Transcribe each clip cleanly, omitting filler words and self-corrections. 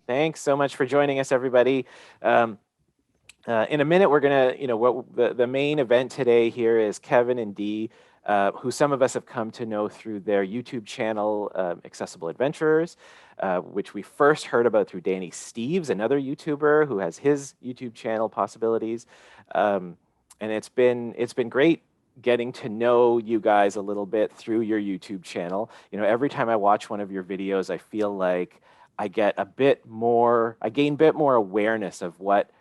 Thanks so much for joining us, everybody. In a minute, we're gonna, the main event today here is Kevin and Dee, who some of us have come to know through their YouTube channel, Accessible Adventurers, which we first heard about through Danny Steves, another YouTuber who has his YouTube channel Possibilities. And it's been great getting to know you guys a little bit through your YouTube channel. Every time I watch one of your videos, I feel like I gain a bit more awareness of what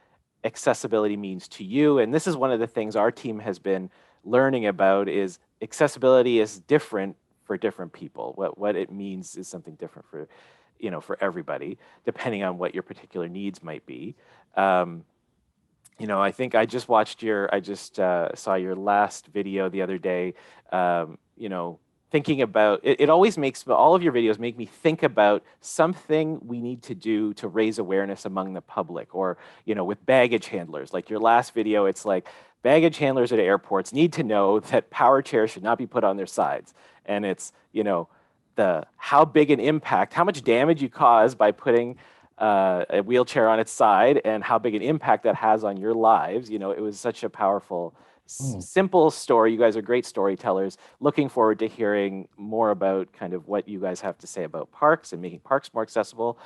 accessibility means to you. And this is one of the things our team has been learning about is accessibility is different for different people. What it means is something different for everybody, depending on what your particular needs might be. I think I just saw your last video the other day, thinking about, it always makes, all of your videos make me think about something we need to do to raise awareness among the public, or, with baggage handlers. Like your last video, it's like, baggage handlers at airports need to know that power chairs should not be put on their sides. And it's, how big an impact, how much damage you cause by putting a wheelchair on its side, and how big an impact that has on your lives. It was such a powerful, simple story. You guys are great storytellers. Looking forward to hearing more about kind of what you guys have to say about parks and making parks more accessible.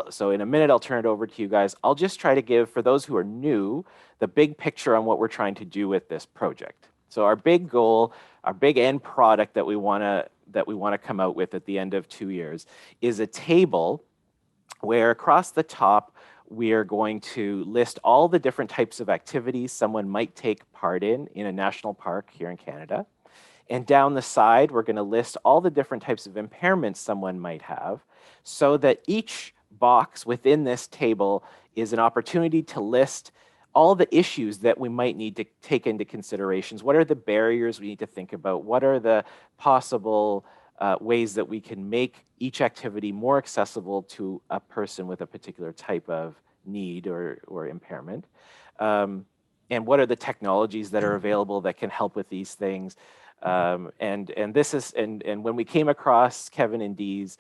So in a minute, I'll turn it over to you guys. I'll just try to give, for those who are new, the big picture on what we're trying to do with this project. So our big goal, our big end product that we want to come out with at the end of 2 years is a table where across the top, we are going to list all the different types of activities someone might take part in a national park here in Canada. And down the side, we're going to list all the different types of impairments someone might have, so that each box within this table is an opportunity to list all the issues that we might need to take into considerations. What are the barriers we need to think about? What are the possible ways that we can make each activity more accessible to a person with a particular type of need or impairment? And what are the technologies that are available that can help with these things? And when we came across Kevin and Dee's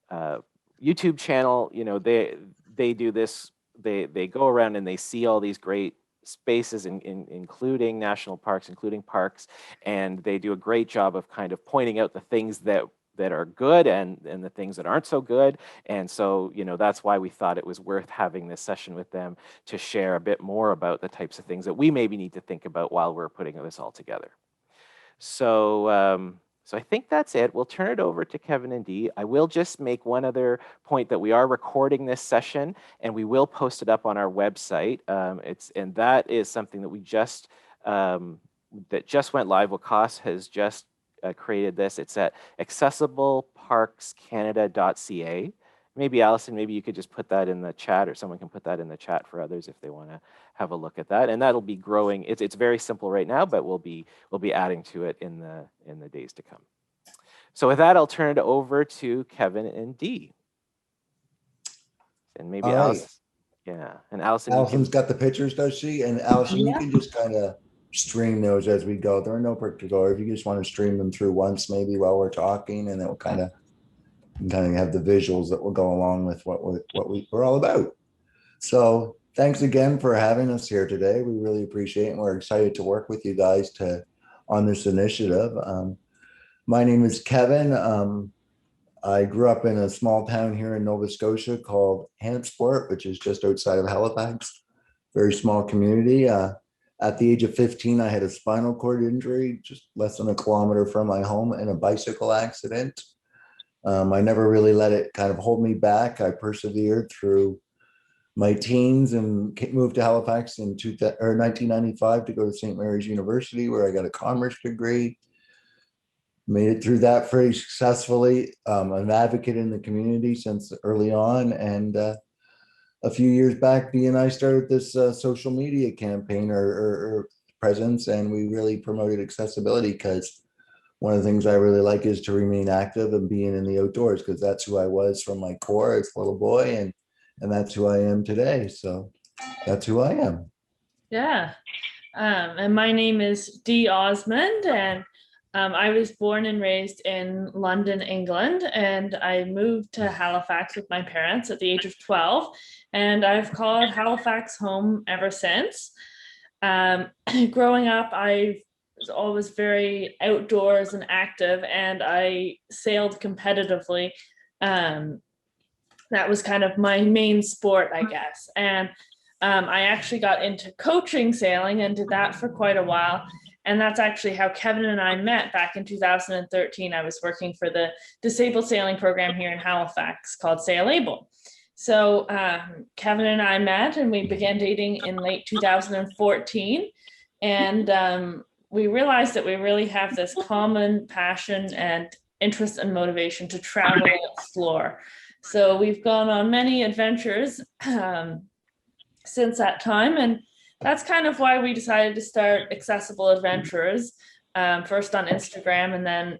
YouTube channel, they do this. They go around and they see all these great spaces, including national parks, including parks, and they do a great job of kind of pointing out the things that are good and the things that aren't so good. And so, that's why we thought it was worth having this session with them to share a bit more about the types of things that we maybe need to think about while we're putting this all together. So, so I think that's it. We'll turn it over to Kevin and Dee. I will just make one other point, that we are recording this session and we will post it up on our website. And that is something that we just went live. Wakas has just created this. It's at accessibleparkscanada.ca. Maybe Allison, maybe you could just put that in the chat, or someone can put that in the chat for others if they want to have a look at that. And that'll be growing. It's very simple right now, but we'll be adding to it in the days to come. So with that, I'll turn it over to Kevin and Dee. And maybe Allison. Yeah, and Allison's got the pictures, does she? And Allison, you can just kind of stream those as we go. There are no particular. If you just want to stream them through once, maybe while we're talking, and it will kind of have the visuals that will go along with what we're all about. So thanks again for having us here today. We really appreciate it, and we're excited to work with you guys on this initiative. My name is Kevin. I grew up in a small town here in Nova Scotia called Hantsport, which is just outside of Halifax. Very small community. At the age of 15, I had a spinal cord injury, just less than a kilometer from my home, in a bicycle accident. I never really let it kind of hold me back. I persevered through my teens and moved to Halifax in 1995 to go to St. Mary's University, where I got a commerce degree. Made it through that very successfully. I'm an advocate in the community since early on. And a few years back, Dee and I started this social media campaign or presence, and we really promoted accessibility, because one of the things I really like is to remain active and being in the outdoors, because that's who I was from my core as a little boy, and that's who I am today. So that's who I am. Yeah. And my name is Dee Osmond, and I was born and raised in London, England, and I moved to Halifax with my parents at the age of 12. And I've called Halifax home ever since. Um, Growing up, I was always very outdoors and active, and I sailed competitively. Um, that was kind of my main sport, I guess. And I actually got into coaching sailing and did that for quite a while. And that's actually how Kevin and I met back in 2013. I was working for the disabled sailing program here in Halifax called Sail Able. So Kevin and I met and we began dating in late 2014. And we realized that we really have this common passion and interest and motivation to travel and explore. So we've gone on many adventures since that time. And that's kind of why we decided to start Accessible Adventures, first on Instagram and then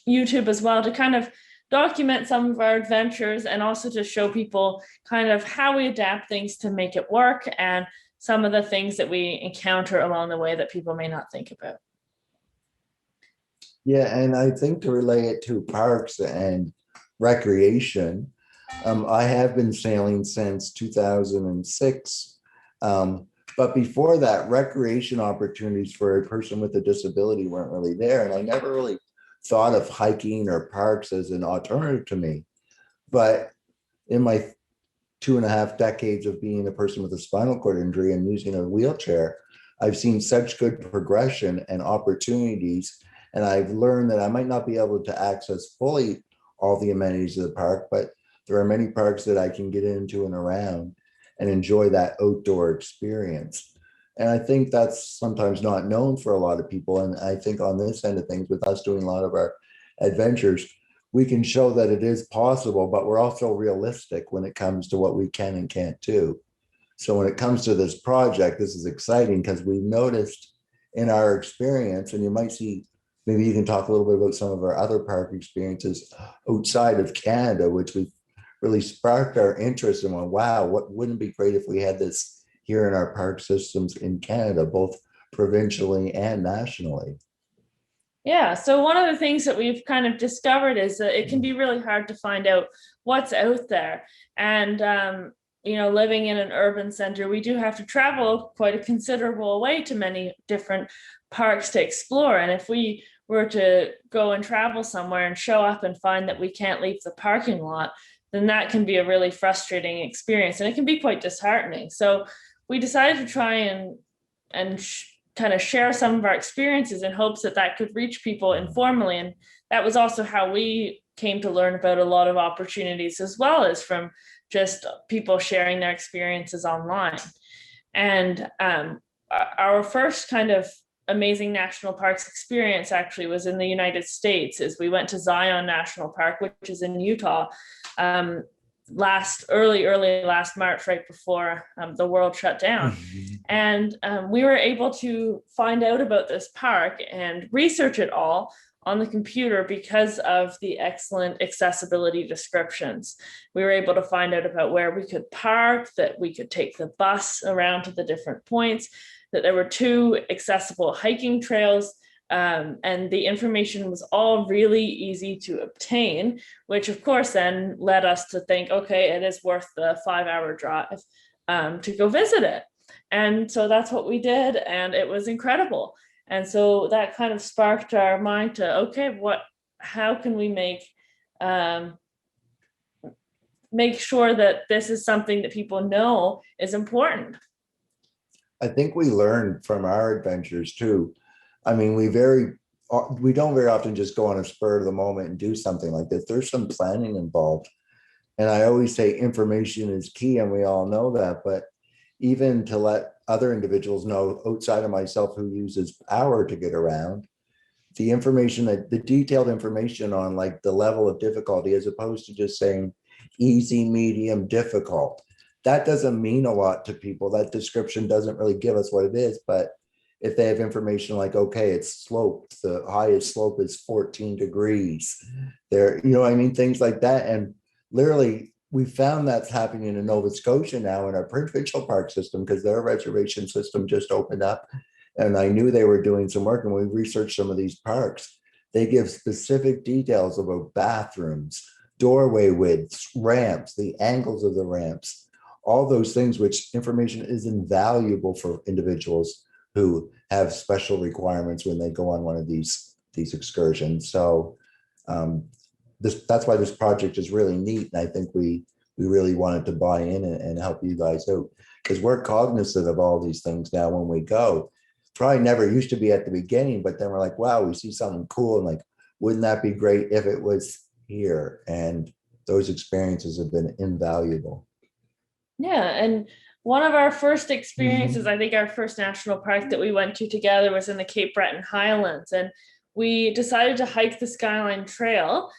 YouTube as well, to kind of document some of our adventures and also to show people kind of how we adapt things to make it work and some of the things that we encounter along the way that people may not think about. Yeah, and I think to relate it to parks and recreation, I have been sailing since 2006. But before that, recreation opportunities for a person with a disability weren't really there. And I never really thought of hiking or parks as an alternative to me. But in my 2.5 decades of being a person with a spinal cord injury and using a wheelchair, I've seen such good progression and opportunities. And I've learned that I might not be able to access fully all the amenities of the park, but there are many parks that I can get into and around and enjoy that outdoor experience. And I think that's sometimes not known for a lot of people. And I think on this end of things, with us doing a lot of our adventures, we can show that it is possible, but we're also realistic when it comes to what we can and can't do. So when it comes to this project, this is exciting because we noticed in our experience, and you might see, maybe you can talk a little bit about some of our other park experiences outside of Canada, which we really sparked our interest in. Wow, what wouldn't it be great if we had this here in our park systems in Canada, both provincially and nationally? Yeah, so one of the things that we've kind of discovered is that it can be really hard to find out what's out there. And, living in an urban center, we do have to travel quite a considerable way to many different parks to explore. And if we were to go and travel somewhere and show up and find that we can't leave the parking lot, then that can be a really frustrating experience and it can be quite disheartening. So we decided to try and kind of share some of our experiences in hopes that that could reach people informally. And that was also how we came to learn about a lot of opportunities, as well as from just people sharing their experiences online. And our first kind of amazing national parks experience actually was in the United States, as we went to Zion National Park, which is in Utah, early last March, right before the world shut down. And we were able to find out about this park and research it all on the computer because of the excellent accessibility descriptions. We were able to find out about where we could park, that we could take the bus around to the different points, that there were 2 accessible hiking trails, and the information was all really easy to obtain, which of course then led us to think, okay, it is worth the 5-hour drive to go visit it. And so that's what we did, and it was incredible. And so that kind of sparked our mind to, okay, how can we make sure that this is something that people know is important? I think we learned from our adventures too. I mean, we don't very often just go on a spur of the moment and do something like this. There's some planning involved. And I always say information is key, and we all know that. But even to let other individuals know outside of myself who uses power to get around, the detailed information on like the level of difficulty, as opposed to just saying easy, medium, difficult. That doesn't mean a lot to people. That description doesn't really give us what it is. But if they have information like, okay, it's sloped, the highest slope is 14 degrees there, I mean, things like that. And literally, we found that's happening in Nova Scotia now in our provincial park system, because their reservation system just opened up. And I knew they were doing some work, and we researched some of these parks. They give specific details about bathrooms, doorway widths, ramps, the angles of the ramps, all those things, which information is invaluable for individuals who have special requirements when they go on one of these excursions. So that's why this project is really neat. And I think we really wanted to buy in and help you guys out, because we're cognizant of all these things now when we go. Probably never used to be at the beginning, but then we're like, wow, we see something cool. And like, wouldn't that be great if it was here? And those experiences have been invaluable. Yeah, and one of our first experiences, I think our first national park that we went to together was in the Cape Breton Highlands, and we decided to hike the Skyline Trail,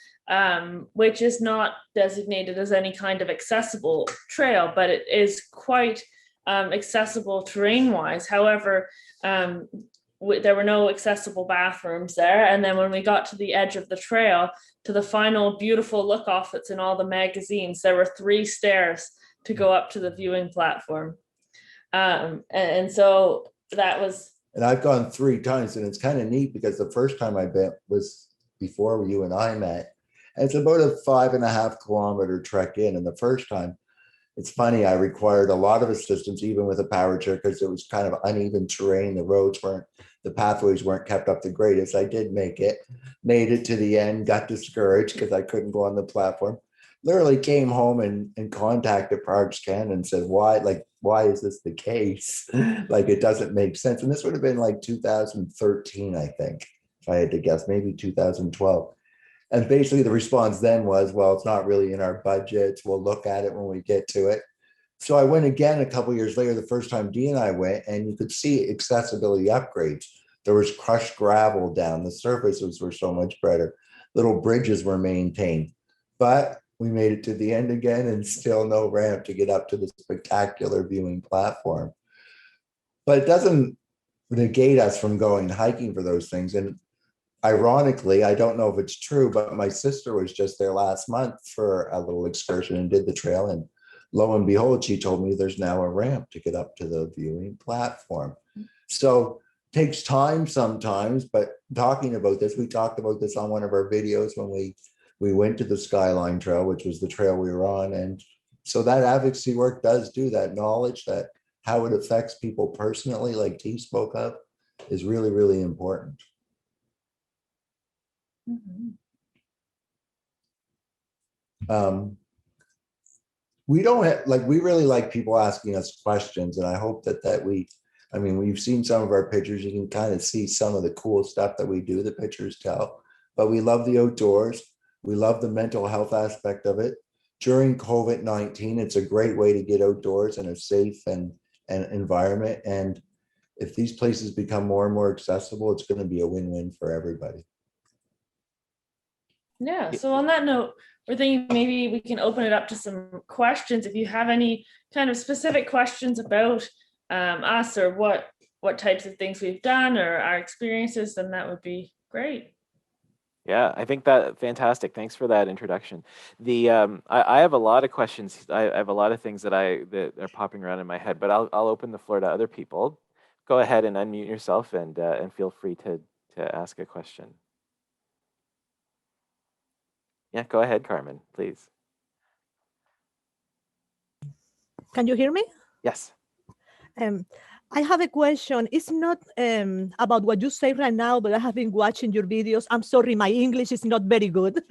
which is not designated as any kind of accessible trail, but it is quite accessible terrain-wise. However, there were no accessible bathrooms there, and then when we got to the edge of the trail, to the final beautiful look off that's in all the magazines, there were 3 stairs to go up to the viewing platform. And so that was. And I've gone 3 times, and it's kind of neat because the first time I went was before you and I met. And it's about a 5.5 kilometer trek in. And the first time, it's funny, I required a lot of assistance, even with a power chair, because it was kind of uneven terrain. The pathways weren't kept up the greatest. I did made it to the end, got discouraged because I couldn't go on the platform. Literally came home and contacted Parks Canada and said, why is this the case? Like, it doesn't make sense. And this would have been like 2013, I think, if I had to guess, maybe 2012. And basically the response then was, well, it's not really in our budgets. We'll look at it when we get to it. So I went again a couple of years later, the first time Dee and I went, and you could see accessibility upgrades. There was crushed gravel down. The surfaces were so much better. Little bridges were maintained. But we made it to the end again, and still no ramp to get up to the spectacular viewing platform. But it doesn't negate us from going hiking for those things. And ironically, I don't know if it's true, but my sister was just there last month for a little excursion and did the trail. And lo and behold, she told me there's now a ramp to get up to the viewing platform. So it takes time sometimes, but talking about this, we talked about this on one of our videos when we went to the Skyline Trail, which was the trail we were on. And so that advocacy work does do that. Knowledge that how it affects people personally, like T spoke of, is really, really important. We don't have, we really like people asking us questions, and I hope that we've seen some of our pictures. You can kind of see some of the cool stuff that we do, the pictures tell, but we love the outdoors. We love the mental health aspect of it. During COVID-19, it's a great way to get outdoors in a safe and environment. And if these places become more and more accessible, it's going to be a win-win for everybody. Yeah, so on that note, we're thinking maybe we can open it up to some questions. If you have any kind of specific questions about us or what types of things we've done or our experiences, then that would be great. Yeah, I think that fantastic. Thanks for that introduction. I have a lot of questions. I have a lot of things that are popping around in my head, but I'll open the floor to other people. Go ahead and unmute yourself and feel free to ask a question. Yeah, go ahead, Carmen, please. Can you hear me? Yes. I have a question. It's not about what you say right now, but I have been watching your videos. I'm sorry, my English is not very good,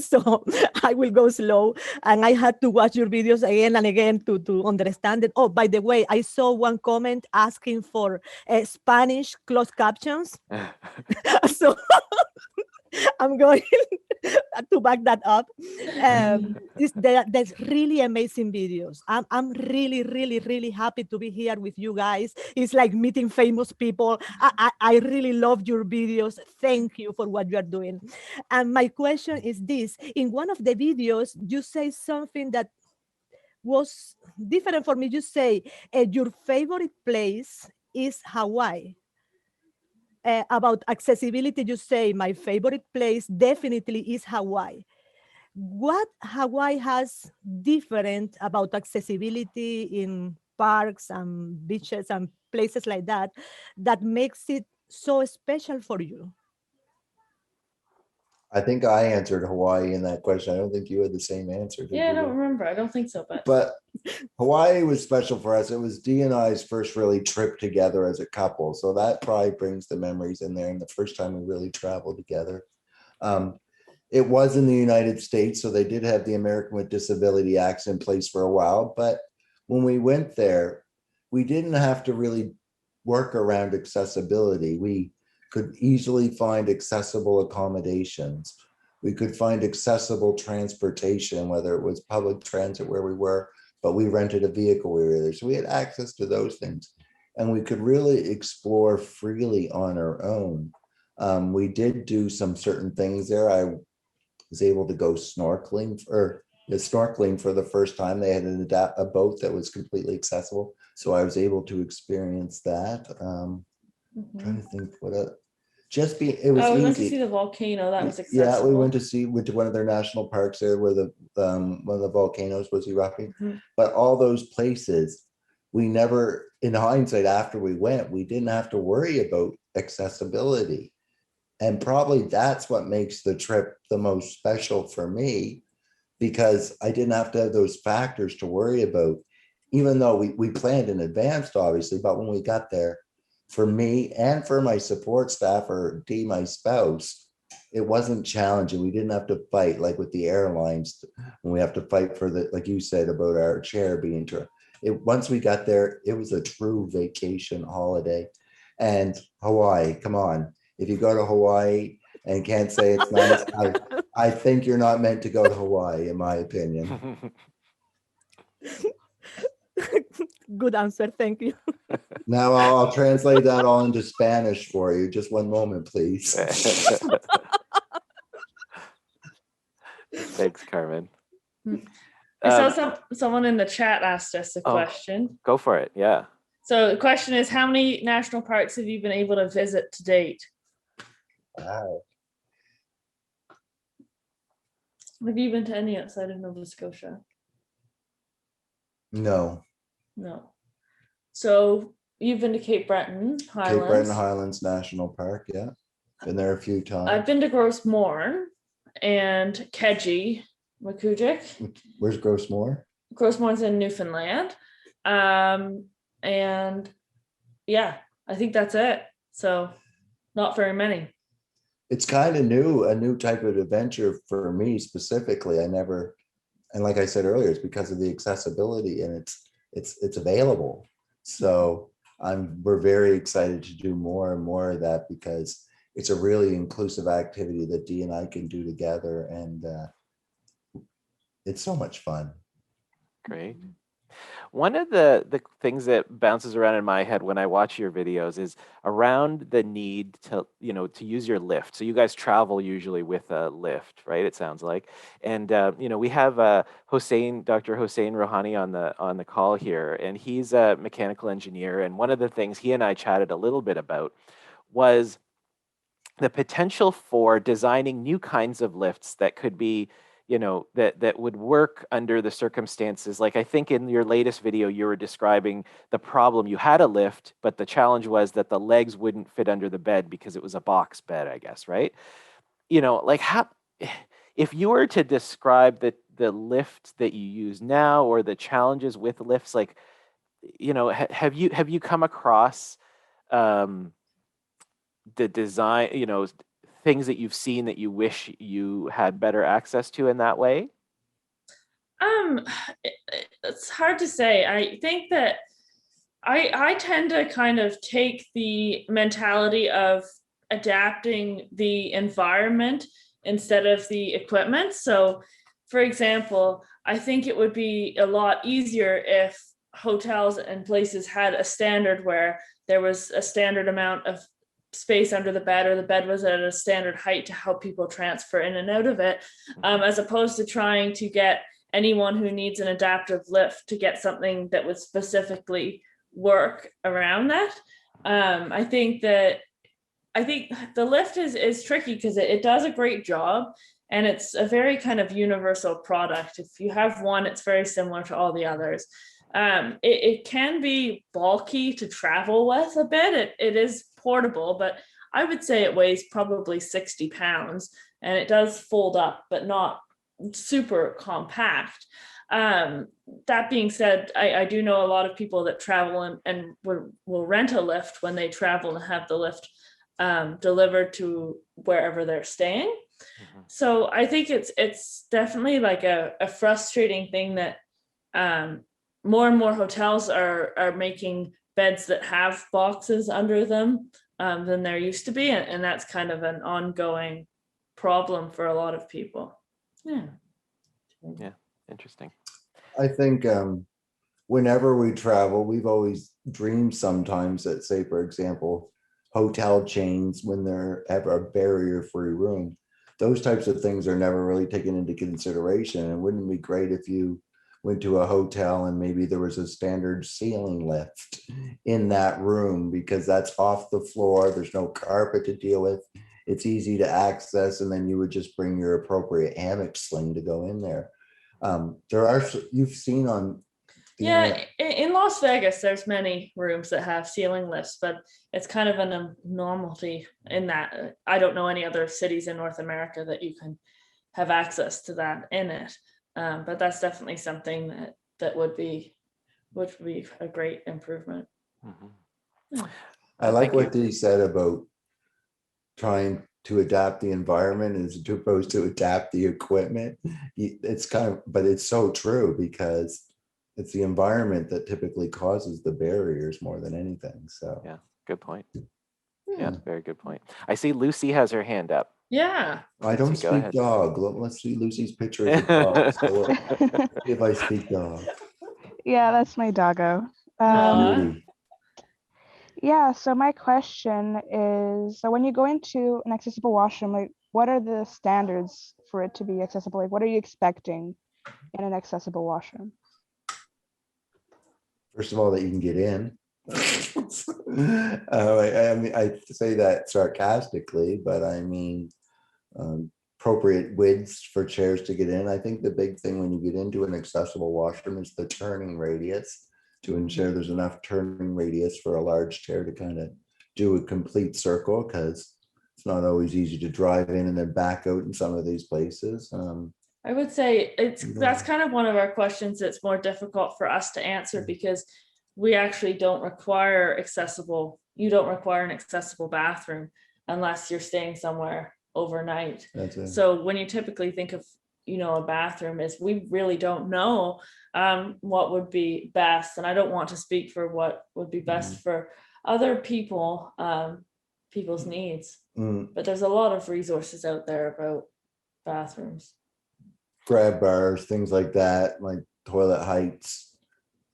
so I will go slow. And I had to watch your videos again and again to understand it. Oh, by the way, I saw one comment asking for Spanish closed captions. So I'm going to back that up. There's really amazing videos. I'm really, really, really happy to be here with you guys. It's like meeting famous people. I really love your videos. Thank you for what you are doing. And my question is this. In one of the videos, you say something that was different for me. You say your favorite place is Hawaii. About accessibility, you say my favorite place definitely is Hawaii. What Hawaii has different about accessibility in parks and beaches and places like that, that makes it so special for you? I think I answered Hawaii in that question. I don't think you had the same answer. Did Yeah, I you? don't remember. I don't think so, but But Hawaii was special for us. It was Dee and I's first really trip together as a couple. So that probably brings the memories in there. And the first time we really traveled together. Um, it was in the United States. So they did have the American with Disability Acts in place for a while. But when we went there, we didn't have to really work around accessibility. We could easily find accessible accommodations. We could find accessible transportation, whether it was public transit where we were, but we rented a vehicle we were there. So we had access to those things. And we could really explore freely on our own. We did do some certain things there. I was able to go snorkeling for the first time. They had a boat that was completely accessible. So I was able to experience that. Trying to think what it was we went to easy. see the volcano. That was Yeah, accessible. we went to one of their national parks there where the one of the volcanoes was erupting. Mhm. But all those places, we never, in hindsight, after we went, we didn't have to worry about accessibility. And probably that's what makes the trip the most special for me, because I didn't have to have those factors to worry about, even though we planned in advance, obviously. But when we got there, for me and for my support staff or Dee, my spouse, it wasn't challenging. We didn't have to fight like with the airlines when we have to fight for the, like you said, about our chair being true. Once we got there, it was a true vacation holiday. And Hawaii, come on. If you go to Hawaii and can't say it's nice, I think you're not meant to go to Hawaii, in my opinion. Good answer. Thank you. Now I'll translate that all into Spanish for you. Just one moment, please. Thanks, Carmen. I saw someone in the chat asked us a question. Go for it. Yeah. So the question is, how many national parks have you been able to visit to date? Wow. Have you been to any outside of Nova Scotia? No. No. So you've been to Cape Breton, Highlands. Cape Breton Highlands National Park, yeah. Been there a few times. I've been to Grossmorn and Keji, Makujik. Where's Grossmore? Grossmorn's in Newfoundland. And yeah, I think that's it. So not very many. It's kind of new, a new type of adventure for me specifically. And like I said earlier, it's because of the accessibility and it's available. So we're very excited to do more and more of that, because it's a really inclusive activity that Dee and I can do together, and it's so much fun. Great. One of the things that bounces around in my head when I watch your videos is around the need to use your lift. So you guys travel usually with a lift, right? It sounds like, and we have Dr. Hossein Rohani on the call here, and he's a mechanical engineer. And one of the things he and I chatted a little bit about was the potential for designing new kinds of lifts that could be that would work under the circumstances. Like I think in your latest video, you were describing the problem. You had a lift, but the challenge was that the legs wouldn't fit under the bed because it was a box bed, I guess, right? Like how, if you were to describe the lift that you use now or the challenges with lifts, like, have you come across the design, things that you've seen that you wish you had better access to in that way? It's hard to say. I think that I tend to kind of take the mentality of adapting the environment instead of the equipment. So, for example, I think it would be a lot easier if hotels and places had a standard where there was a standard amount of space under the bed, or the bed was at a standard height to help people transfer in and out of it, as opposed to trying to get anyone who needs an adaptive lift to get something that would specifically work around that. I think the lift is tricky because it does a great job, and it's a very kind of universal product. If you have one, it's very similar to all the others. It can be bulky to travel with a bit. It is portable, but I would say it weighs probably 60 pounds. and it does fold up, but not super compact. That being said, I do know a lot of people that travel and will rent a lift when they travel and have the lift delivered to wherever they're staying. So I think it's definitely like a frustrating thing that more and more hotels are making beds that have boxes under them than there used to be, and that's kind of an ongoing problem for a lot of people. Yeah. Interesting. I think whenever we travel, we've always dreamed sometimes that, say, for example, hotel chains, when they have a barrier-free room, those types of things are never really taken into consideration. And wouldn't it be great if you went to a hotel and maybe there was a standard ceiling lift in that room, because that's off the floor, there's no carpet to deal with, it's easy to access, and then you would just bring your appropriate hammock sling to go in there. There are, you've seen on the Yeah, in Las Vegas, there's many rooms that have ceiling lifts, but it's kind of an abnormality in that I don't know any other cities in North America that you can have access to that in it. But that's definitely something that would be a great improvement. I like what Dee said about trying to adapt the environment as opposed to adapt the equipment. It's kind of, but it's so true, because it's the environment that typically causes the barriers more than anything. So yeah, good point. Yeah, very good point. I see Lucy has her hand up. Yeah. I don't speak dog. Let's see Lucy's picture of the dog. So if I speak dog. Yeah, that's my doggo. Yeah, so my question is, so when you go into an accessible washroom, like, what are the standards for it to be accessible? Like, what are you expecting in an accessible washroom? First of all, that you can get in. I mean, I say that sarcastically, but I mean, appropriate widths for chairs to get in. I think the big thing when you get into an accessible washroom is the turning radius, to ensure there's enough turning radius for a large chair to kind of do a complete circle, because it's not always easy to drive in and then back out in some of these places. I would say that's kind of one of our questions that's more difficult for us to answer, because we actually don't require you don't require an accessible bathroom unless you're staying somewhere overnight. So when you typically think of a bathroom, is we really don't know what would be best, and I don't want to speak for what would be best for other people's needs, but there's a lot of resources out there about bathrooms, grab bars, things like that, like toilet heights.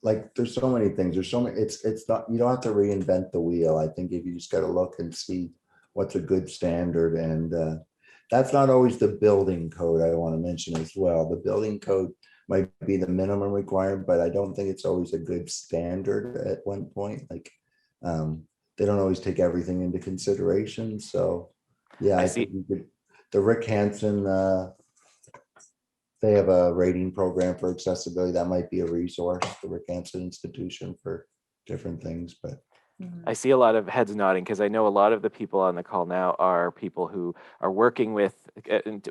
Like there's so many things. There's so many. It's not, you don't have to reinvent the wheel. I think if you just got to look and see what's a good standard, and that's not always the building code. I want to mention as well. The building code might be the minimum requirement, but I don't think it's always a good standard at one point. Like they don't always take everything into consideration. So yeah, I think you could. The Rick Hansen. They have a rating program for accessibility. That might be a resource, the Rick Hansen Institution, for different things. But I see a lot of heads nodding, because I know a lot of the people on the call now are people who are working with,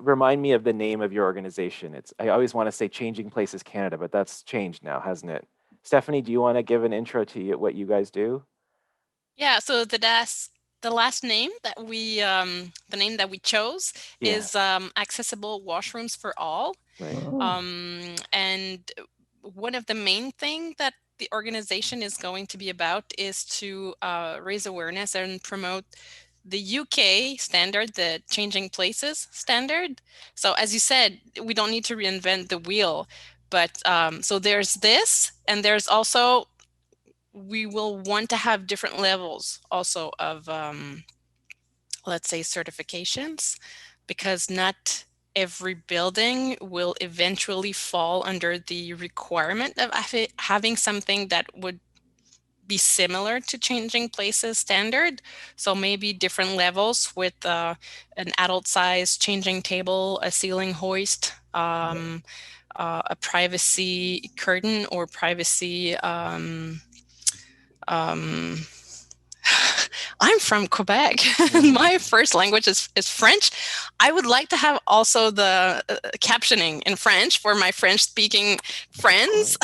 remind me of the name of your organization. I always want to say Changing Places Canada, but that's changed now, hasn't it? Stephanie, do you want to give an intro to what you guys do? Yeah, so the last name that we chose is Accessible Washrooms for All. Right. And one of the main thing that the organization is going to be about is to raise awareness and promote the UK standard, the Changing Places standard. So as you said, we don't need to reinvent the wheel, but so there's this, and there's also, we will want to have different levels also of, let's say, certifications, because not every building will eventually fall under the requirement of having something that would be similar to Changing Places standard. So maybe different levels with an adult size changing table, a ceiling hoist, a privacy curtain or privacy I'm from Quebec. My first language is French. I would like to have also the captioning in French for my French-speaking friends.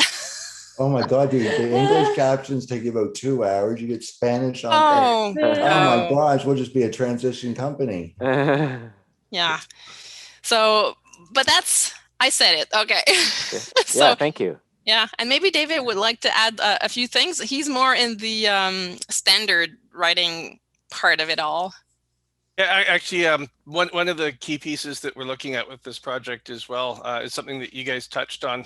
Oh my God, the English captions take you about 2 hours. You get Spanish on. Oh, Oh my no. gosh, we'll just be a transition company. Yeah. So, but I said it. Okay. Yeah, thank you. Yeah, and maybe David would like to add a few things. He's more in the standard writing part of it all. Yeah, actually, one of the key pieces that we're looking at with this project as well is something that you guys touched on,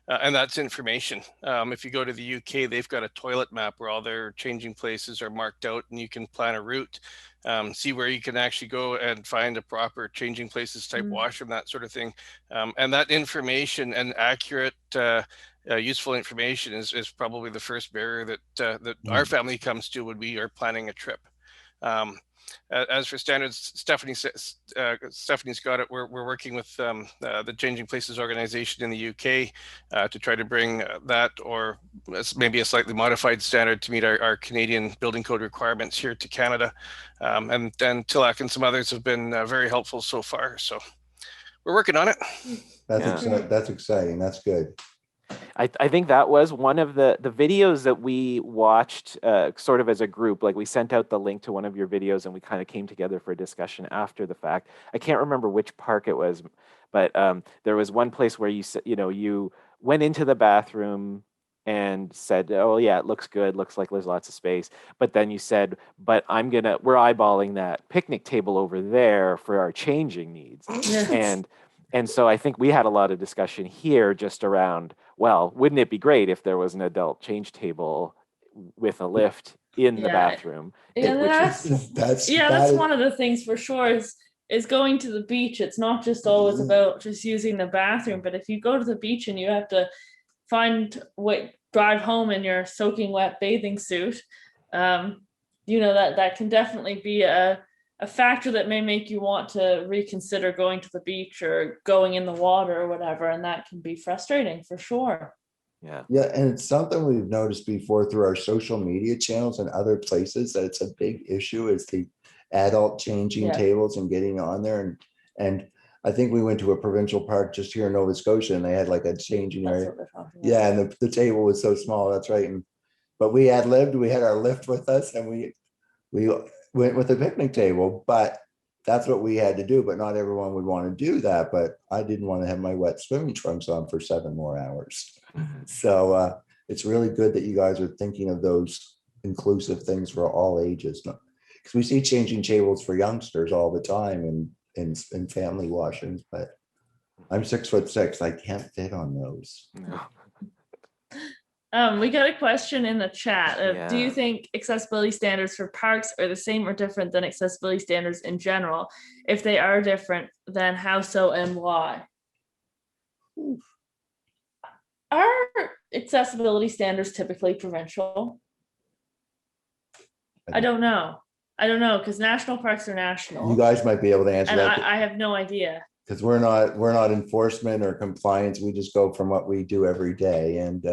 and that's information. If you go to the UK, they've got a toilet map where all their changing places are marked out, and you can plan a route, see where you can actually go and find a proper changing places type washroom, that sort of thing. And that information and accurate, useful information is probably the first barrier that our family comes to when we are planning a trip. As for standards, Stephanie's got it. We're working with the Changing Places organization in the UK to try to bring that, or maybe a slightly modified standard to meet our Canadian building code requirements here to Canada. And Tilak and some others have been very helpful so far. So we're working on it. That's exciting. That's good. I think that was one of the videos that we watched sort of as a group. Like, we sent out the link to one of your videos and we kind of came together for a discussion after the fact. I can't remember which park it was, but there was one place where you went into the bathroom and said, oh yeah, it looks good, looks like there's lots of space. But then you said, but we're eyeballing that picnic table over there for our changing needs. Yes. And so I think we had a lot of discussion here just around, well, wouldn't it be great if there was an adult change table with a lift in the bathroom? Yeah, that's one of the things for sure is going to the beach. It's not just always about just using the bathroom, but if you go to the beach and you have to drive home in your soaking wet bathing suit, that can definitely be a factor that may make you want to reconsider going to the beach or going in the water or whatever, and that can be frustrating for sure. Yeah, and it's something we've noticed before through our social media channels and other places, that it's a big issue, is the adult changing tables and getting on there. And I think we went to a provincial park just here in Nova Scotia, and they had like a changing area. Yeah, and the table was so small. That's right. But we had our lift with us, and we went with a picnic table, but that's what we had to do. But not everyone would want to do that. But I didn't want to have my wet swimming trunks on for 7 more hours. So it's really good that you guys are thinking of those inclusive things for all ages. Because we see changing tables for youngsters all the time in family washrooms, but I'm 6'6". I can't fit on those. No. We got a question in the chat of, do you think accessibility standards for parks are the same or different than accessibility standards in general? If they are different, then how so and why? Are accessibility standards typically provincial? I don't know because national parks are national. You guys might be able to answer that. I have no idea. Because we're not enforcement or compliance. We just go from what we do every day, and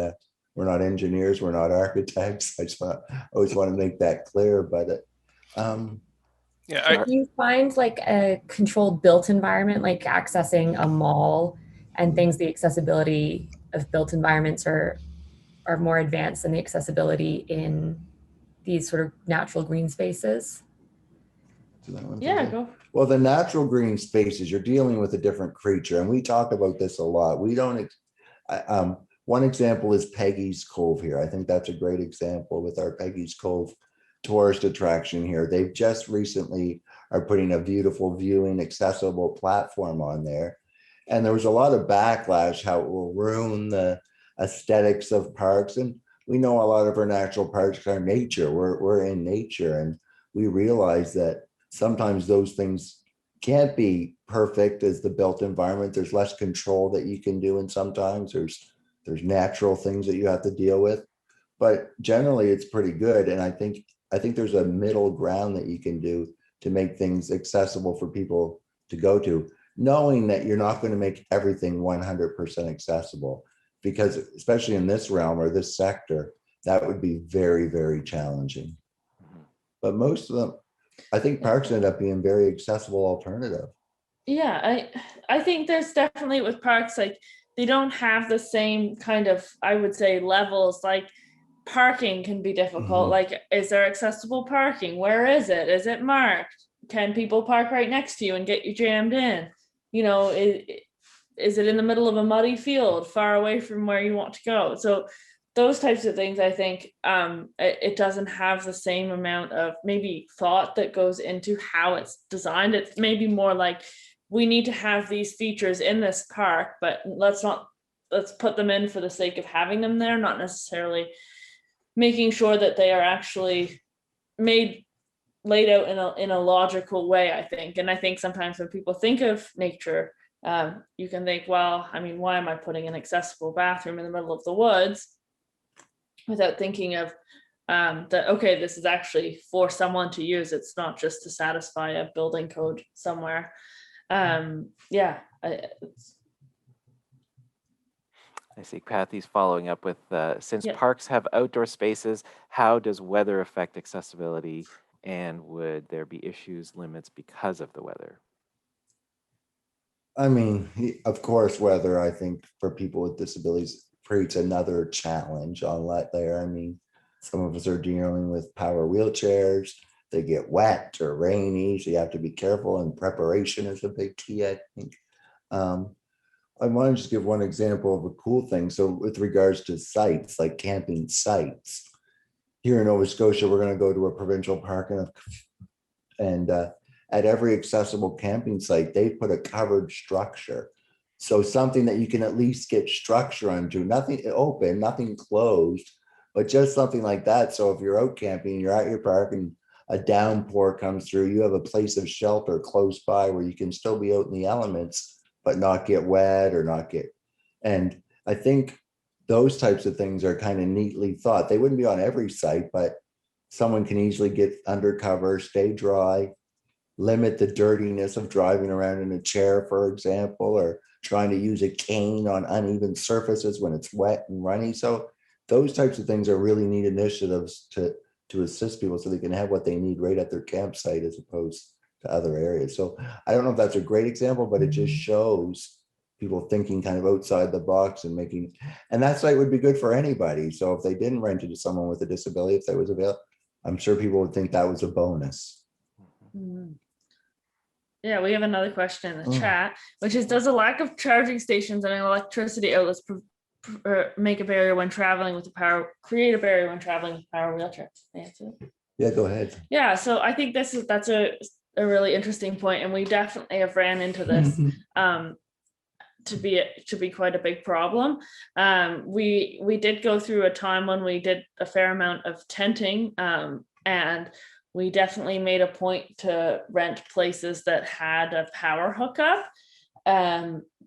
we're not engineers, we're not architects. I always want to make that clear. But do you find like a controlled built environment, like accessing a mall and things, the accessibility of built environments are more advanced than the accessibility in these sort of natural green spaces? Yeah, go. Well, the natural green spaces, you're dealing with a different creature, and we talk about this a lot. We don't. One example is Peggy's Cove here. I think that's a great example with our Peggy's Cove tourist attraction here. They've just recently are putting a beautiful viewing accessible platform on there. And there was a lot of backlash how it will ruin the aesthetics of parks. And we know a lot of our natural parks are nature. We're in nature, and we realize that sometimes those things can't be perfect as the built environment. There's less control that you can do, and sometimes there's natural things that you have to deal with, but generally it's pretty good. And I think there's a middle ground that you can do to make things accessible for people to go to, knowing that you're not going to make everything 100% accessible, because especially in this realm or this sector, that would be very, very challenging. but most of them, I think parks end up being very accessible alternative. Yeah, I think there's definitely with parks, like they don't have the same kind of, I would say, levels. Like parking can be difficult. Like, is there accessible parking? Where is it? Is it marked? Can people park right next to you and get you jammed in? You know, is it in the middle of a muddy field, far away from where you want to go? So those types of things, I think it doesn't have the same amount of maybe thought that goes into how it's designed. It's maybe more like, we need to have these features in this park, but let's put them in for the sake of having them there, not necessarily making sure that they are actually laid out in a logical way, I think. And I think sometimes when people think of nature, you can think, well, I mean, why am I putting an accessible bathroom in the middle of the woods, without thinking of that, okay, this is actually for someone to use. It's not just to satisfy a building code somewhere. Yeah. I see Kathy's following up with, since parks have outdoor spaces, how does weather affect accessibility, and would there be issues, limits because of the weather? I mean, of course, weather, I think for people with disabilities creates another challenge on that there. I mean, some of us are dealing with power wheelchairs. They get wet or rainy, so you have to be careful, and preparation is a big key, I think. I want to just give one example of a cool thing. So with regards to sites, like camping sites, here in Nova Scotia, we're going to go to a provincial park, and at every accessible camping site, they put a covered structure. So something that you can at least get structure onto, nothing open, nothing closed, but just something like that. So if you're out camping, you're at your park and a downpour comes through, you have a place of shelter close by where you can still be out in the elements, but not get wet or not get. And I think those types of things are kind of neatly thought. They wouldn't be on every site, but someone can easily get undercover, stay dry, limit the dirtiness of driving around in a chair, for example, or trying to use a cane on uneven surfaces when it's wet and runny. So those types of things are really neat initiatives to assist people so they can have what they need right at their campsite as opposed to other areas. So I don't know if that's a great example, but it just shows people thinking kind of outside the box and and that site would be good for anybody. So if they didn't rent it to someone with a disability, if that was available, I'm sure people would think that was a bonus. Yeah, we have another question in the chat, which is, does a lack of charging stations and electricity outlets make a barrier when traveling with create a barrier when traveling with power wheelchair? Yeah, go ahead. Yeah, so I think that's a really interesting point, and we definitely have ran into this to be quite a big problem. We did go through a time when we did a fair amount of tenting, and we definitely made a point to rent places that had a power hookup,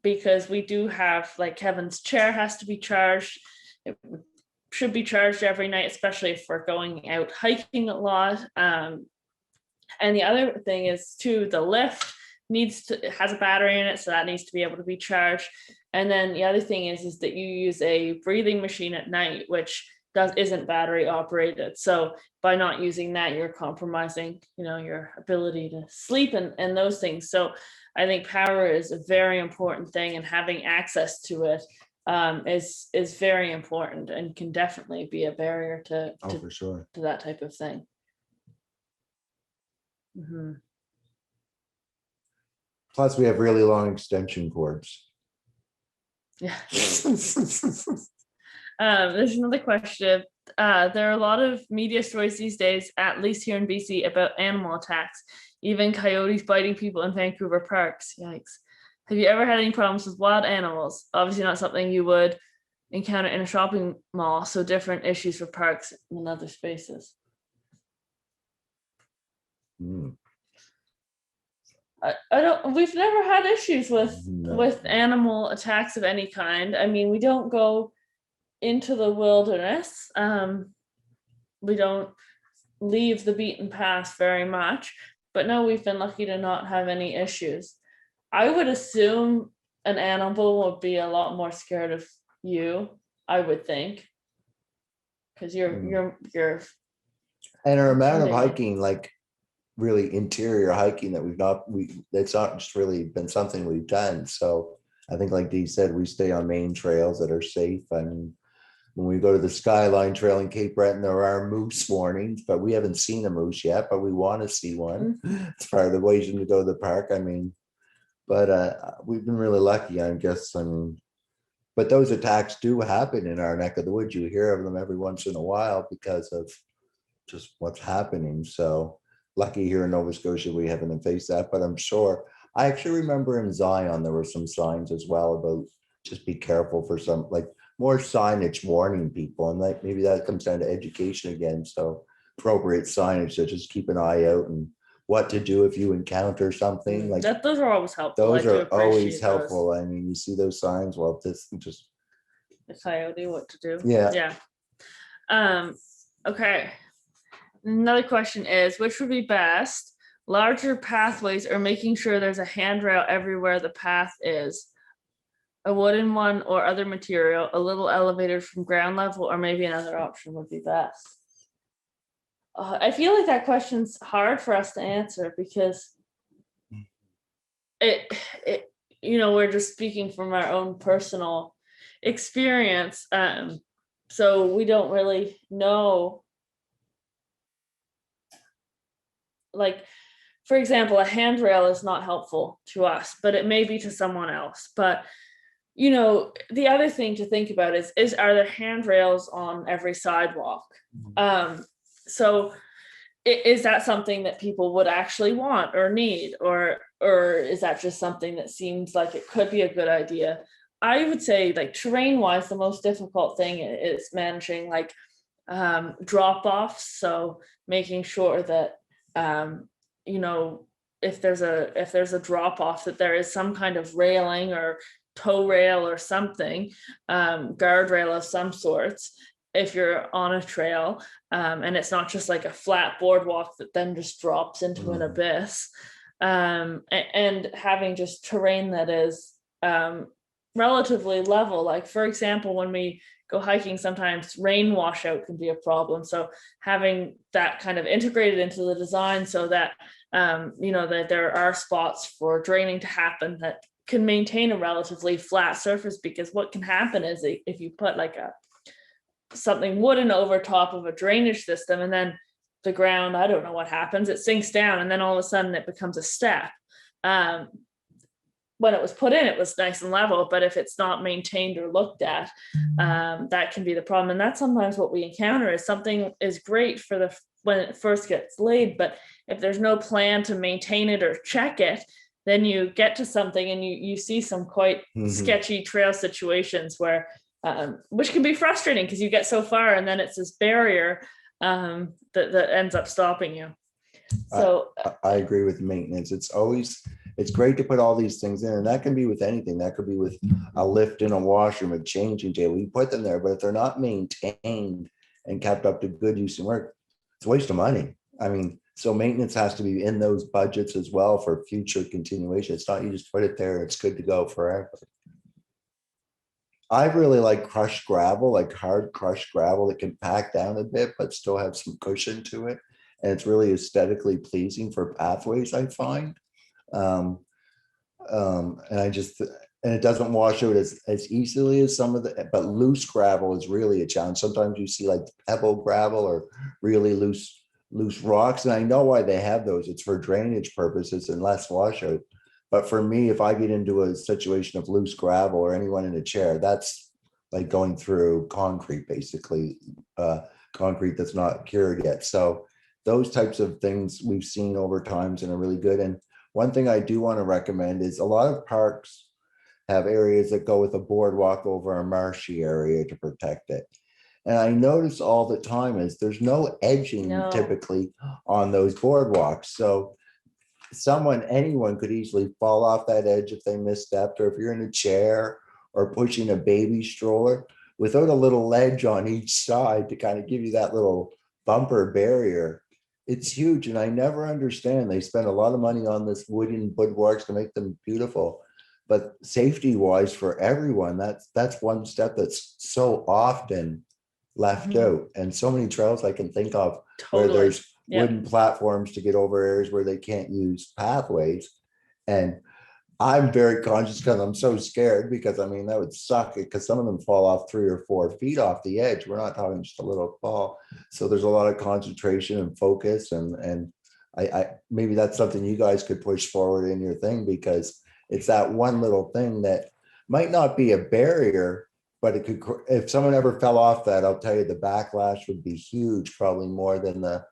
because we do have, like, Kevin's chair has to be charged. It should be charged every night, especially if we're going out hiking a lot. And the other thing is too, the lift has a battery in it, so that needs to be able to be charged. And then the other thing is that you use a breathing machine at night, which isn't battery operated. So by not using that, you're compromising, your ability to sleep and those things. So I think power is a very important thing, and having access to it is very important, and can definitely be a barrier to for sure, to that type of thing. Plus, we have really long extension cords. Yeah. There's another question. There are a lot of media stories these days, at least here in BC, about animal attacks, even coyotes biting people in Vancouver parks. Yikes. Have you ever had any problems with wild animals? Obviously not something you would encounter in a shopping mall, so different issues for parks and other spaces. We've never had issues with animal attacks of any kind. I mean, we don't go into the wilderness. We don't leave the beaten path very much, but no, we've been lucky to not have any issues. I would assume an animal would be a lot more scared of you, I would think, because you're And our amount of Amazing. hiking, like really interior hiking that it's not just really been something we've done. So I think like Dee said, we stay on main trails that are safe. And when we go to the Skyline Trail in Cape Breton, there are moose warnings, but we haven't seen a moose yet, but we want to see one. It's part of the reason to go to the park. I mean, but we've been really lucky, I guess. I mean, but those attacks do happen in our neck of the woods. You hear of them every once in a while because of just what's happening. So lucky here in Nova Scotia, we haven't faced that, but I'm sure. I actually remember in Zion, there were some signs as well about just be careful for some, like more signage warning people. And like maybe that comes down to education again. So appropriate signage, so just keep an eye out and what to do if you encounter something like Those are always helpful. those I do are always appreciate helpful. those. I mean, you see those signs, well, this just, The coyote, what to do. yeah. Okay. Another question is, which would be best? Larger pathways or making sure there's a handrail everywhere the path is? A wooden one or other material, a little elevated from ground level, or maybe another option would be best. I feel like that question's hard for us to answer because it we're just speaking from our own personal experience. So we don't really know. Like, for example, a handrail is not helpful to us, but it may be to someone else. But the other thing to think about is are there handrails on every sidewalk? So is that something that people would actually want or need, or is that just something that seems like it could be a good idea? I would say, like, terrain wise, the most difficult thing is managing like drop offs. So making sure that if there's a drop off, that there is some kind of railing or tow rail or something, guardrail of some sorts if you're on a trail, and it's not just like a flat boardwalk that then just drops into an abyss, and having just terrain that is relatively level. Like, for example, when we go hiking, sometimes rain washout can be a problem. So having that kind of integrated into the design so that that there are spots for draining to happen that can maintain a relatively flat surface, because what can happen is if you put like something wooden over top of a drainage system, and then the ground, I don't know what happens, it sinks down, and then all of a sudden it becomes a step. When it was put in, it was nice and level, but if it's not maintained or looked at, that can be the problem. And that's sometimes what we encounter, is something is great for when it first gets laid, but if there's no plan to maintain it or check it, then you get to something and you see some quite sketchy trail situations where, which can be frustrating because you get so far and then it's this barrier that ends up stopping you. So I agree with maintenance. It's great to put all these things in, and that can be with anything. That could be with a lift in a washroom, a changing table. You put them there, but if they're not maintained and kept up to good use and work, it's a waste of money. I mean, so maintenance has to be in those budgets as well for future continuation. It's not you just put it there, it's good to go forever. I really like crushed gravel, like hard crushed gravel that can pack down a bit, but still have some cushion to it. And it's really aesthetically pleasing for pathways, I find. And it doesn't wash out as easily as some of but loose gravel is really a challenge. Sometimes you see like pebble gravel or really loose rocks. And I know why they have those. It's for drainage purposes and less washout. But for me, if I get into a situation of loose gravel or anyone in a chair, that's like going through concrete, basically, concrete that's not cured yet. So those types of things we've seen over times and are really good. And one thing I do want to recommend is a lot of parks have areas that go with a boardwalk over a marshy area to protect it. And I notice all the time is there's no edging typically on those boardwalks. So anyone could easily fall off that edge if they misstepped, or if you're in a chair or pushing a baby stroller without a little ledge on each side to kind of give you that little bumper barrier. It's huge. And I never understand. They spend a lot of money on this wooden boardwalks to make them beautiful, but safety wise for everyone, that's one step that's so often left out. And so many trails I can think of where Totally. there's Yeah. wooden platforms to get over areas where they can't use pathways. And I'm very conscious because I'm so scared, because I mean, that would suck because some of them fall off 3 or 4 feet off the edge. We're not talking just a little fall. So there's a lot of concentration and focus, and I maybe that's something you guys could push forward in your thing, because it's that one little thing that might not be a barrier, but it could, if someone ever fell off that, I'll tell you the backlash would be huge, probably more than the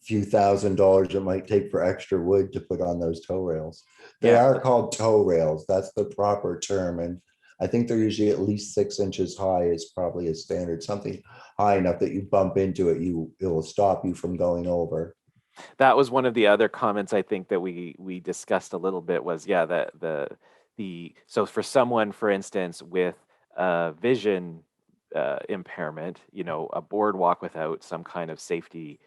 few $1,000s it might take for extra wood to put on those tow rails. They Yeah. are called tow rails. That's the proper term. And I think they're usually at least 6 inches high is probably a standard, something high enough that you bump into it, it will stop you from going over. That was one of the other comments I think that we discussed a little bit was, yeah, so for someone, for instance, with vision impairment, you know, a boardwalk without some kind of safety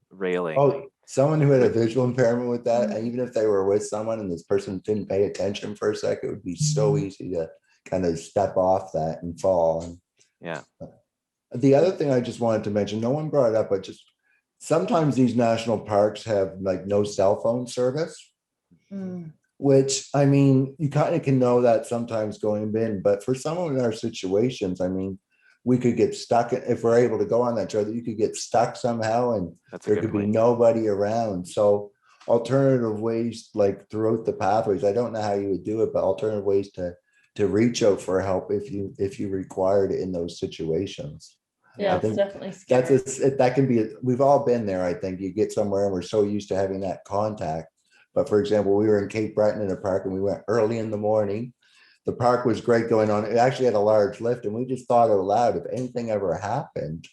railing. Oh, someone who had a visual impairment with that, even if they were with someone and this person didn't pay attention for a sec, it would be so easy to kind of step off that and fall. And yeah. The other thing I just wanted to mention, no one brought it up, but just sometimes these national parks have like no cell phone service, which, I mean, you kind of can know that sometimes going in, but for someone in our situations, I mean, we could get stuck if we're able to go on that trail, you could get stuck somehow and there could be nobody around. So alternative ways, like throughout the pathways, I don't know how you would do it, but alternative ways to reach out for help if you required it in those situations. Yeah, I think it's definitely scary. that can be, we've all been there. I think you get somewhere and we're so used to having that contact. But for example, we were in Cape Breton in a park and we went early in the morning. The park was great going on. It actually had a large lift, and we just thought out loud, if anything ever happened,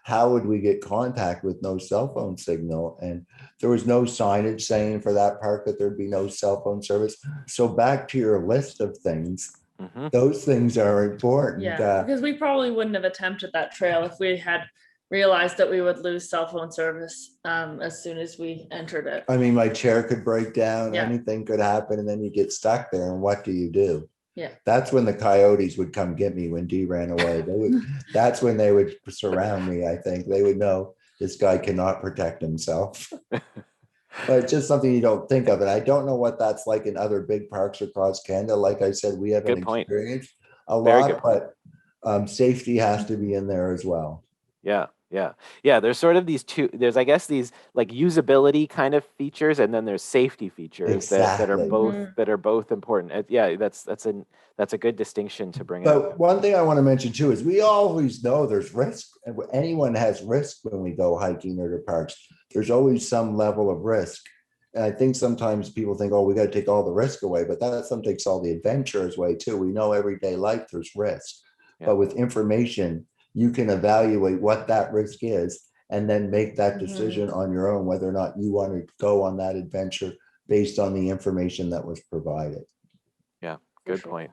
how would we get contact with no cell phone signal? And there was no signage saying for that park that there'd be no cell phone service. So back to your list of things, those things are important. Yeah, because we probably wouldn't have attempted that trail if we had realized that we would lose cell phone service as soon as we entered it. I mean, my chair could break down, anything could happen, and then you get stuck there. And what do? Yeah, that's when the coyotes would come get me when Dee ran away. That's when they would surround me. I think they would know this guy cannot protect himself. But it's just something you don't think of. And I don't know what that's like in other big parks across Canada. Like I said, we haven't experienced a lot, but safety has to be in there as well. Yeah. There's sort of these two, there's, I guess, these like usability kind of features, and then there's safety features that are both important. Yeah, that's a good distinction to bring up. But one thing I want to mention too is we always know there's risk. Anyone has risk when we go hiking or to parks. There's always some level of risk. And I think sometimes people think, oh, we got to take all the risk away, but that sometimes takes all the adventures away too. We know everyday life there's risk, but with information, you can evaluate what that risk is and then make that decision on your own, whether or not you want to go on that adventure based on the information that was provided. Yeah, good point.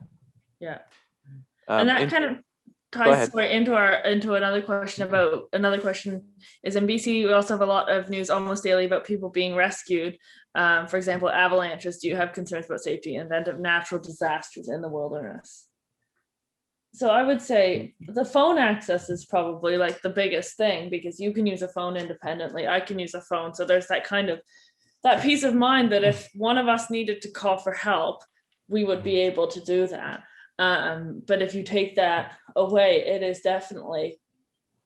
Yeah. And that kind of ties into another question is in BC, we also have a lot of news almost daily about people being rescued. For example, avalanches. Do you have concerns about safety in the event of natural disasters in the wilderness? So I would say the phone access is probably like the biggest thing, because you can use a phone independently. I can use a phone. So there's that kind of that peace of mind that if one of us needed to call for help, we would be able to do that. But if you take that away, it's definitely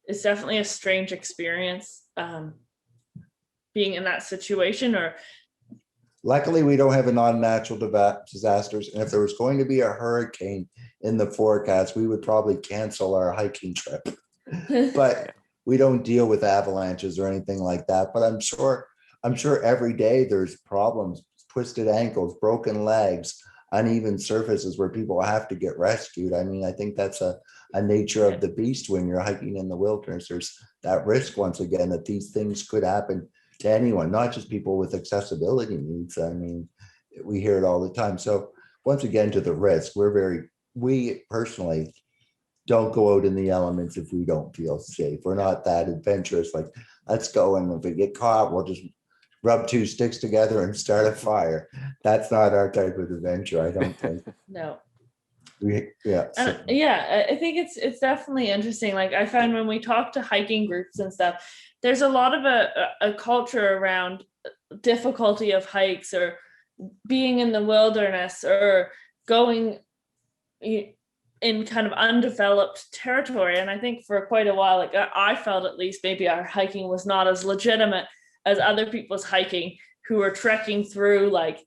a strange experience being in that situation. Or luckily, we don't have a non-natural disasters. And if there was going to be a hurricane in the forecast, we would probably cancel our hiking trip. But we don't deal with avalanches or anything like that. But I'm sure every day there's problems, twisted ankles, broken legs, uneven surfaces where people have to get rescued. I mean, I think that's a nature of the beast when you're hiking in the wilderness. There's that risk, once again, that these things could happen to anyone, not just people with accessibility needs. I mean, we hear it all the time. So once again, to the risk, we personally don't go out in the elements if we don't feel safe. We're not that adventurous, like, let's go, and if we get caught, we'll just rub 2 sticks together and start a fire. That's not our type of adventure, I don't think. No. And yeah, I think it's definitely interesting. Like I find when we talk to hiking groups and stuff, there's a lot of a culture around difficulty of hikes or being in the wilderness or going in kind of undeveloped territory. And I think for quite a while, like I felt at least maybe our hiking was not as legitimate as other people's hiking who were trekking through like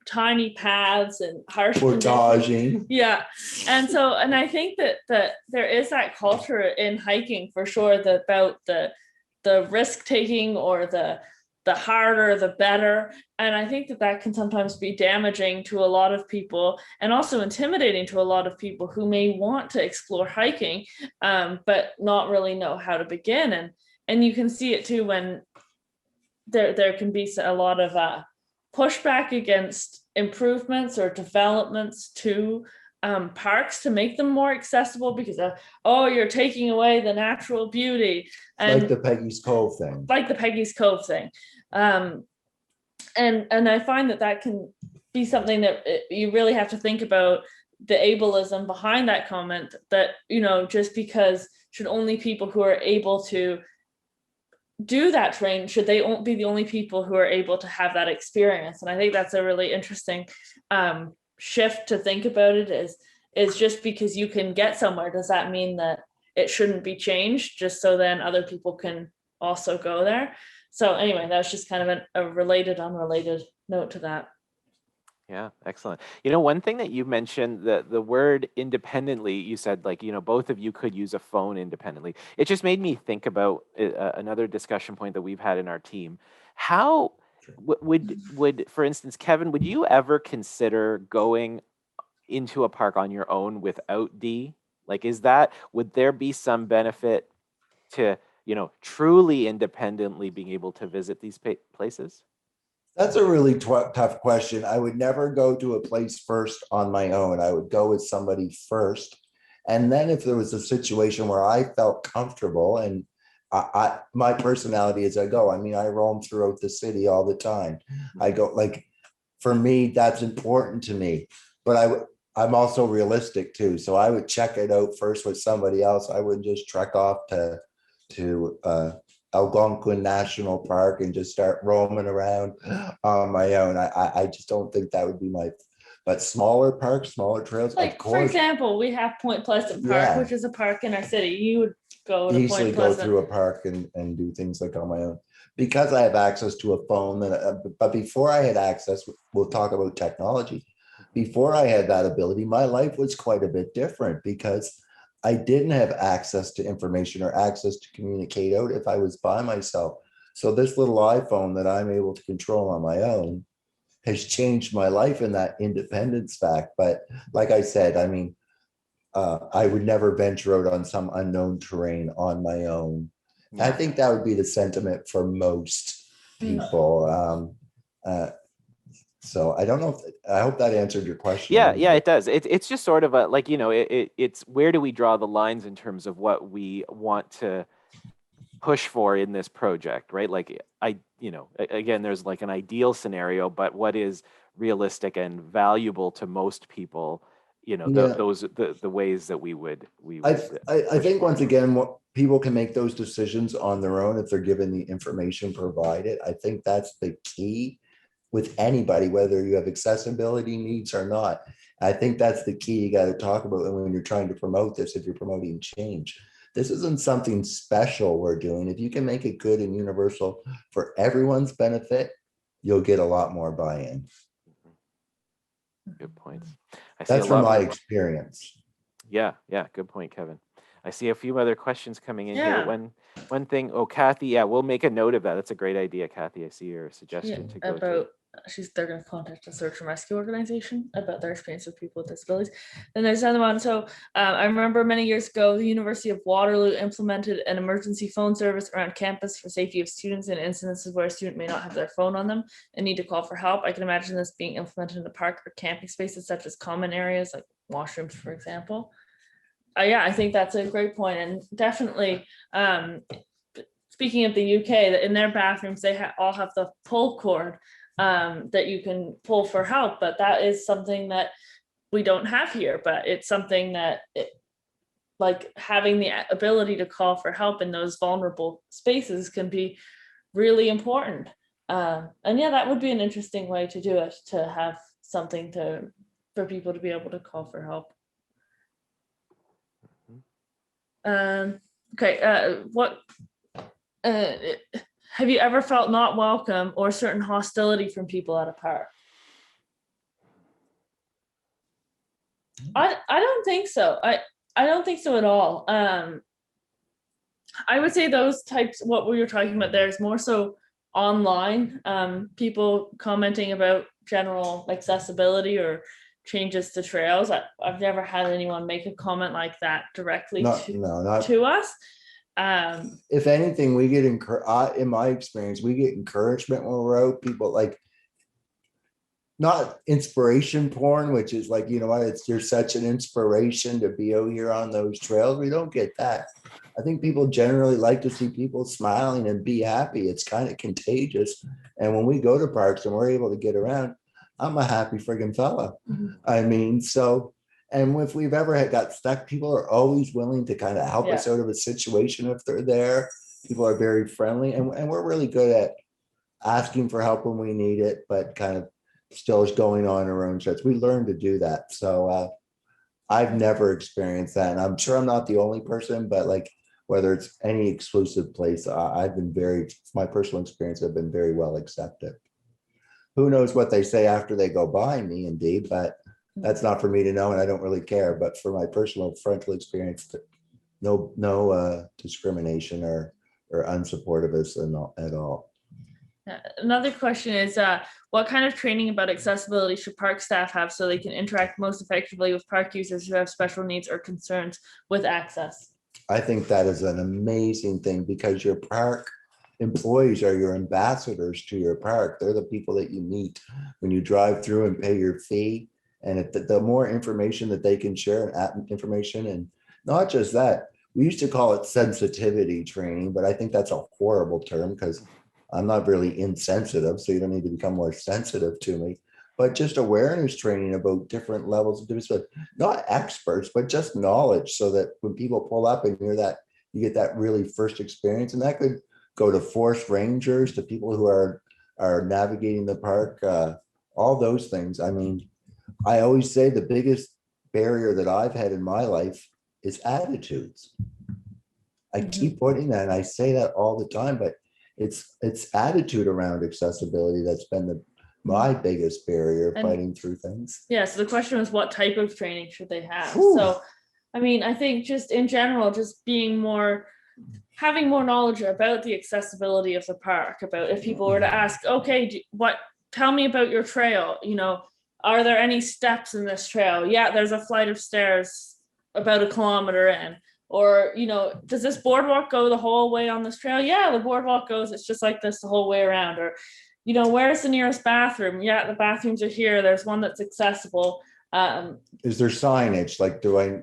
tiny paths and harsh portaging. Yeah. And I think that there is that culture in hiking for sure, about the risk taking or the harder the better. And I think that can sometimes be damaging to a lot of people and also intimidating to a lot of people who may want to explore hiking, but not really know how to begin. And you can see it too when there can be a lot of pushback against improvements or developments to parks to make them more accessible because you're taking away the natural beauty. And like the Peggy's Cove thing. And I find that can be something that you really have to think about, the ableism behind that comment, that, just because should only people who are able to do that terrain, should they be the only people who are able to have that experience? And I think that's a really interesting shift to think about it, is just because you can get somewhere, does that mean that it shouldn't be changed just so then other people can also go there? So anyway, that's just kind of a related, unrelated note to that. Yeah, excellent. One thing that you mentioned, the word independently, you said like, both of you could use a phone independently. It just made me think about another discussion point that we've had in our team. How would, for instance, Kevin, would you ever consider going into a park on your own without D? Like, would there be some benefit to, truly independently being able to visit these places? That's a really tough question. I would never go to a place first on my own. I would go with somebody first. And then if there was a situation where I felt comfortable, and my personality is I go, I roam throughout the city all the time. I go, like, for me, that's important to me. But I'm also realistic too. So I would check it out first with somebody else. I wouldn't just trek off to Algonquin National Park and just start roaming around on my own. I just don't think that would be but smaller parks, smaller trails. Like, for example, we have Point Pleasant Park, which is a park in our city. You would go to easily Point Pleasant. Go through a park and do things like on my own because I have access to a phone. But before I had access, we'll talk about technology. Before I had that ability, my life was quite a bit different because I didn't have access to information or access to communicate out if I was by myself. So this little iPhone that I'm able to control on my own has changed my life in that independence fact. But like I said, I would never venture out on some unknown terrain on my own. Yeah. I think that would be the sentiment for most people. So I don't know I hope that answered your question. Yeah, it does. It's just sort of it's where do we draw the lines in terms of what we want to push for in this project, right? Like again, there's like an ideal scenario, but what is realistic and valuable to most people, the ways that we would I think once again, what people can make those decisions on their own if they're given the information provided. I think that's the key with anybody, whether you have accessibility needs or not. I think that's the key you got to talk about when you're trying to promote this, if you're promoting change. This isn't something special we're doing. If you can make it good and universal for everyone's benefit, you'll get a lot more buy-in. Good points. That's from my experience. Yeah, good point, Kevin. I see a few other questions coming in here. One thing, Kathy, we'll make a note of that. That's a great idea, Kathy. I see your suggestion to go to. They're going to contact a search and rescue organization about their experience with people with disabilities. Then there's another one. So I remember many years ago, the University of Waterloo implemented an emergency phone service around campus for safety of students in instances where a student may not have their phone on them and need to call for help. I can imagine this being implemented in the park or camping spaces such as common areas like washrooms, for example. I think that's a great point. And definitely, speaking of the UK, in their bathrooms, they all have the pull cord that you can pull for help. But that is something that we don't have here, but it's something that like having the ability to call for help in those vulnerable spaces can be really important. And yeah, that would be an interesting way to do it, to have something for people to be able to call for help. Okay, what have you ever felt not welcome or certain hostility from people at a park? I don't think so. I don't think so at all. I would say those types, what we were talking about there, is more so online. People commenting about general accessibility or changes to trails. I've never had anyone make a comment like that directly to us. If anything, we get in my experience, we get encouragement when we're out. People like, not inspiration porn, which is like, you know what, you're such an inspiration to be out here on those trails. We don't get that. I think people generally like to see people smiling and be happy. It's kind of contagious. And when we go to parks and we're able to get around, I'm a happy friggin' fella. I mean, so, and if we've ever got stuck, people are always willing to kind of help us out of a situation if they're there. People are very friendly, and we're really good at asking for help when we need it, but kind of still is going on our own sets. We learn to do that. So I've never experienced that. And I'm sure I'm not the only person, but like, whether it's any exclusive place, I've been my personal experience, I've been very well accepted. Who knows what they say after they go by me, indeed, but that's not for me to know, and I don't really care. But for my personal frontal experience, no discrimination or unsupportiveness at all. Another question is, what kind of training about accessibility should park staff have so they can interact most effectively with park users who have special needs or concerns with access? I think that is an amazing thing, because your park employees are your ambassadors to your park. They're the people that you meet when you drive through and pay your fee. And if the more information that they can share, information, and not just that, we used to call it sensitivity training, but I think that's a horrible term, because I'm not really insensitive, so you don't need to become more sensitive to me. But just awareness training about different levels of disability, not experts, but just knowledge, so that when people pull up and hear that, you get that really first experience. And that could go to forest rangers, to people who are navigating the park, all those things. I mean, I always say the biggest barrier that I've had in my life is attitudes. I keep putting that, and I say that all the time, but it's attitude around accessibility that's been my biggest barrier fighting through things. Yeah, so the question was, what type of training should they have? Whew. So, I mean, I think just in general, just having more knowledge about the accessibility of the park, about if people were to ask, okay, tell me about your trail, you know, are there any steps in this trail? Yeah, there's a flight of stairs about 1 kilometer in. Or, you know, does this boardwalk go the whole way on this trail? Yeah, the boardwalk goes, it's just like this the whole way around. Or, you know, where's the nearest bathroom? Yeah, the bathrooms are here. There's one that's accessible. Is there signage?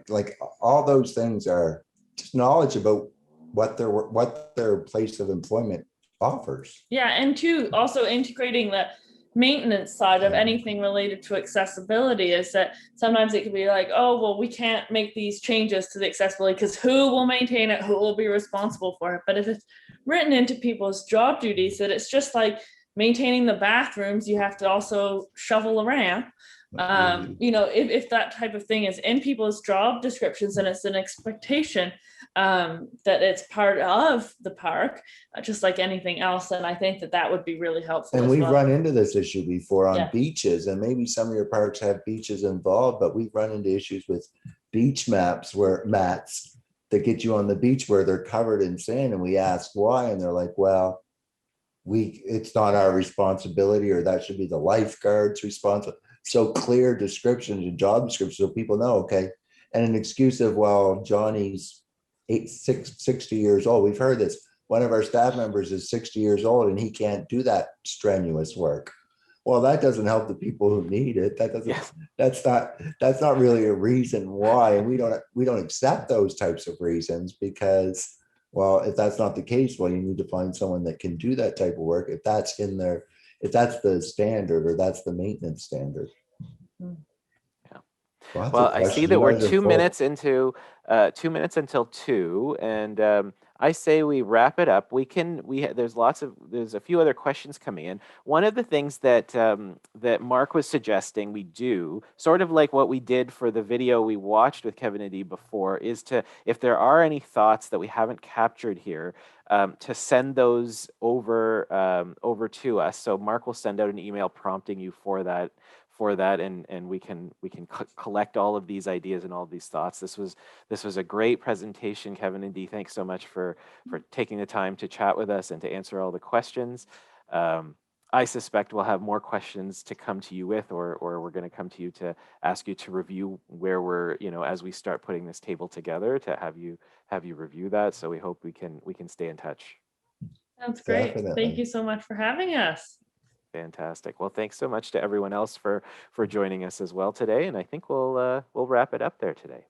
Like all those things are just knowledge about what their place of employment offers. Yeah, and also integrating the maintenance side of anything related to accessibility is that sometimes it can be like, oh, well, we can't make these changes to the accessibility because who will maintain it? Who will be responsible for it? But if it's written into people's job duties that it's just like maintaining the bathrooms, you have to also shovel around. You know, if that type of thing is in people's job descriptions and it's an expectation that it's part of the park, just like anything else, and I think that would be really helpful. And we've run into this issue before on beaches, and maybe some of your parks have beaches involved, but we've run into issues with beach mats that get you on the beach where they're covered in sand, and we ask why, and they're like, well, it's not our responsibility, or that should be the lifeguard's responsibility. So clear descriptions and job descriptions so people know, okay. And an excuse of, well, Johnny's 60 years old. We've heard this. One of our staff members is 60 years old and he can't do that strenuous work. Well, that doesn't help the people who need it. That's not really a reason why. And we don't accept those types of reasons because, well, if that's not the case, well, you need to find someone that can do that type of work. If that's the standard or that's the maintenance standard. Yeah. Lots Well, of I see questions. that You we're guys are 2 minutes full. into 2 minutes until 2, and I say we wrap it up. There's a few other questions coming in. One of the things that that Mark was suggesting we do, sort of like what we did for the video we watched with Kevin and Dee before, is to, if there are any thoughts that we haven't captured here, to send those over to us. So Mark will send out an email prompting you for that, and we can collect all of these ideas and all of these thoughts. This was a great presentation, Kevin and Dee. Thanks so much for taking the time to chat with us and to answer all the questions. I suspect we'll have more questions to come to you with, or we're going to come to you to ask you to review where we're, as we start putting this table together, to have you review that. So we hope we can stay in touch. Sounds great. Thank Definitely. you so much for having us. Fantastic. Well, thanks so much to everyone else for joining us as well today. And I think we'll wrap it up there today.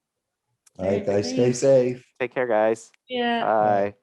All right, guys, stay Thanks. safe. Take care, guys. Yeah. Bye.